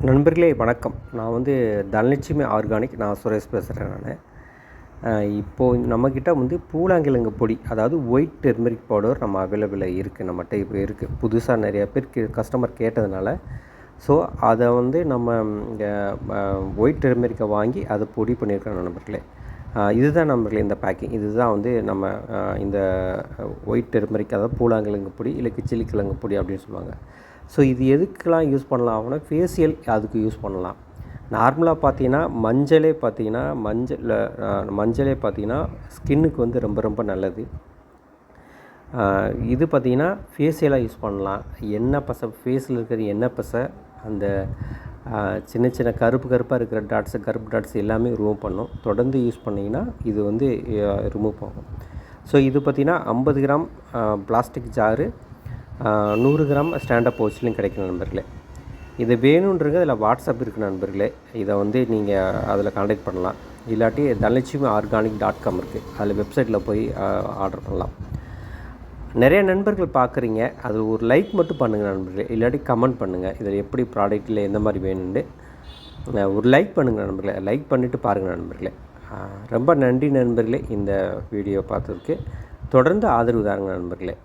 நண்பர்களே வணக்கம். நான் தனலட்சுமி ஆர்கானிக். நான் சுரேஷ் பேசுகிறேன். இப்போது நம்மக்கிட்ட பூலாங்கிழங்கு பொடி, அதாவது ஒயிட் டெர்மரிக் பவுடர் நம்ம அவைலபிளாக இருக்குது. நம்மகிட்ட இப்போ இருக்குது. புதுசாக நிறையா பேர் கஸ்டமர் கேட்டதுனால ஸோ அதை நம்ம ஒயிட் டெர்மரிக்கை வாங்கி அதை பொடி பண்ணியிருக்கோம் நண்பர்களே. இதுதான் நண்பர்களே இந்த பேக்கிங். இதுதான் நம்ம இந்த ஒயிட் டெர்மரிக், அதாவது பூலாங்கிழங்கு பொடி இல்லை கிச்சிலி கிழங்கு பொடி அப்படின்னு சொல்லுவாங்க. ஸோ இது எதுக்கெலாம் யூஸ் பண்ணலாம் அப்படின்னா, ஃபேஷியல் அதுக்கு யூஸ் பண்ணலாம். நார்மலாக பார்த்தீங்கன்னா மஞ்சளே பார்த்தீங்கன்னா ஸ்கின்னுக்கு ரொம்ப ரொம்ப நல்லது. இது பார்த்திங்கன்னா ஃபேஷியலாக யூஸ் பண்ணலாம். எண்ணெய் பசை, ஃபேஸில் இருக்கிற எண்ணெய் பசை, அந்த சின்ன சின்ன கருப்பாக இருக்கிற கருப்பு டாட்ஸ் எல்லாமே ரிமூவ் பண்ணும். தொடர்ந்து யூஸ் பண்ணிங்கன்னா இது ரிமூவ் ஆகும். ஸோ இது பார்த்திங்கன்னா 50 கிராம் பிளாஸ்டிக் ஜாரு, 100 கிராம் ஸ்டாண்டப் பவுச்லேயும் கிடைக்கும் நண்பர்களே. இது வேணுன்றது அதில் வாட்ஸ்அப் இருக்குது நண்பர்களே. இதை நீங்கள் அதில் கான்டாக்ட் பண்ணலாம். இல்லாட்டி தனலட்சுமி ஆர்கானிக்.com இருக்குது. அதில் வெப்சைட்டில் போய் ஆர்டர் பண்ணலாம். நிறைய நண்பர்கள் பார்க்குறீங்க, அது ஒரு லைக் மட்டும் பண்ணுங்கள் நண்பர்களே. இல்லாட்டி கமெண்ட் பண்ணுங்கள், இதில் எப்படி ப்ராடக்ட்டில் எந்த மாதிரி வேணும்னு ஒரு லைக் பண்ணுங்கள் நண்பர்களே. லைக் பண்ணிவிட்டு பாருங்கள் நண்பர்களே. ரொம்ப நன்றி நண்பர்களே, இந்த வீடியோ பார்த்ததுக்கு. தொடர்ந்து ஆதரவு தாருங்க நண்பர்களே.